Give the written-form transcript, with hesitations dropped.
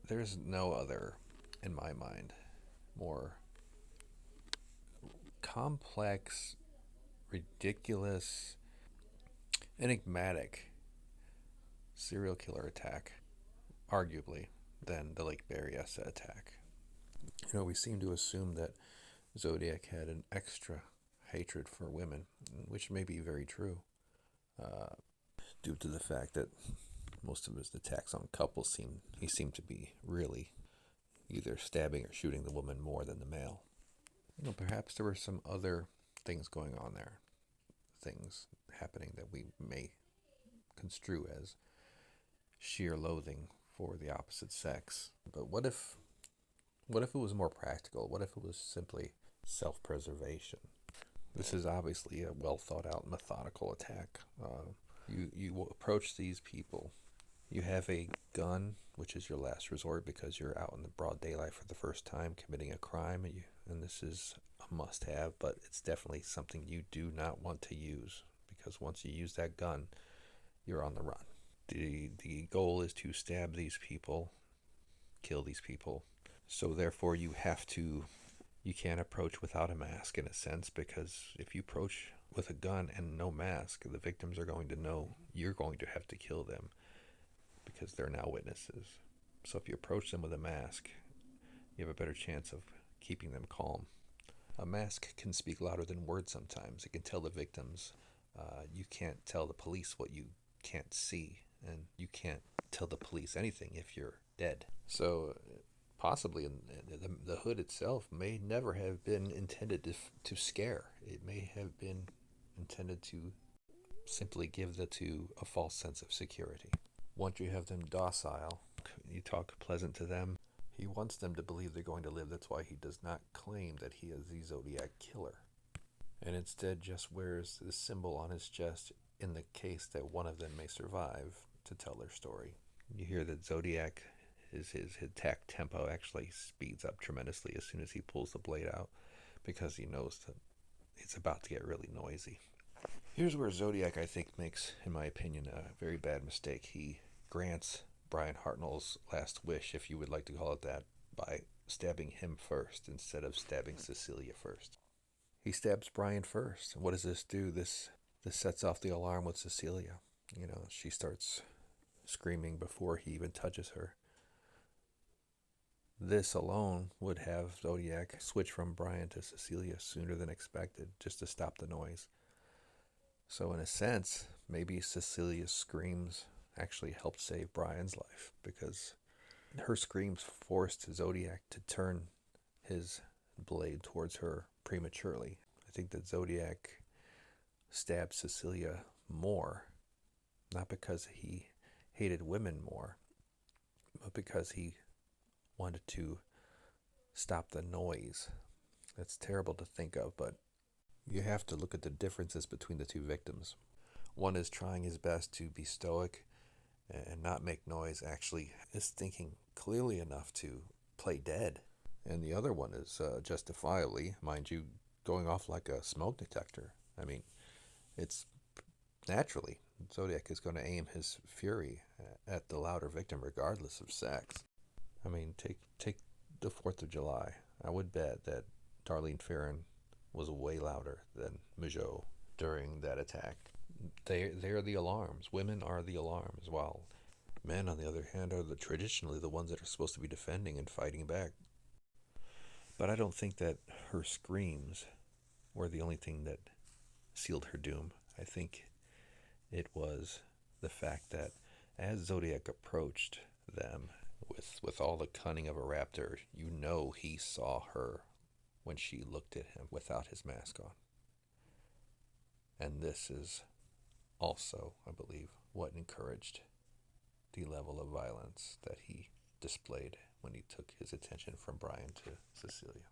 there's no other, in my mind, more complex, ridiculous, enigmatic serial killer attack, arguably, than the Lake Berryessa attack. We seem to assume that Zodiac had an extra hatred for women, which may be very true, uh, due to the fact that most of his attacks on couples seemed to be really either stabbing or shooting the woman more than the male. Perhaps there were some other things going on there, things happening that we may construe as sheer loathing for the opposite sex. But what if it was more practical? What if it was simply self-preservation? This is obviously a well thought out, methodical attack. You approach these people. You have a gun, which is your last resort because you're out in the broad daylight for the first time committing a crime, and this is a must-have. But it's definitely something you do not want to use, because once you use that gun, you're on the run. The goal is to stab these people, kill these people. So therefore, you can't approach without a mask in a sense, because if you approach with a gun and no mask, the victims are going to know you're going to have to kill them because they're now witnesses. So if you approach them with a mask, you have a better chance of keeping them calm. A mask can speak louder than words sometimes. It can tell the victims, you can't tell the police what you can't see, and you can't tell the police anything if you're dead. So possibly the hood itself may never have been intended to scare. It may have been intended to simply give the two a false sense of security. Once you have them docile, you talk pleasant to them, he wants them to believe they're going to live. That's why he does not claim that he is the Zodiac killer, and instead just wears the symbol on his chest in the case that one of them may survive to tell their story. You hear that Zodiac, his attack tempo actually speeds up tremendously as soon as he pulls the blade out, because he knows that it's about to get really noisy. Here's where Zodiac, I think, makes, in my opinion, a very bad mistake. He grants Bryan Hartnell's last wish, if you would like to call it that, by stabbing him first instead of stabbing Cecelia first. He stabs Bryan first. What does this do? This sets off the alarm with Cecelia. She starts screaming before he even touches her. This alone would have Zodiac switch from Bryan to Cecelia sooner than expected, just to stop the noise. So in a sense, maybe Cecilia's screams actually helped save Bryan's life, because her screams forced Zodiac to turn his blade towards her prematurely. I think that Zodiac stabbed Cecelia more, not because he hated women more, but because he wanted to stop the noise. That's terrible to think of, but you have to look at the differences between the two victims. One is trying his best to be stoic and not make noise, actually is thinking clearly enough to play dead. And the other one is justifiably, mind you, going off like a smoke detector. I mean, it's naturally, Zodiac is going to aim his fury at the louder victim regardless of sex. I mean, take the 4th of July. I would bet that Darlene Ferrin was way louder than Mijo during that attack. They're the alarms. Women are the alarms, while men, on the other hand, are traditionally the ones that are supposed to be defending and fighting back. But I don't think that her screams were the only thing that sealed her doom. I think it was the fact that as Zodiac approached them with all the cunning of a raptor, he saw her when she looked at him without his mask on. And this is also, I believe, what encouraged the level of violence that he displayed when he took his attention from Bryan to Cecelia.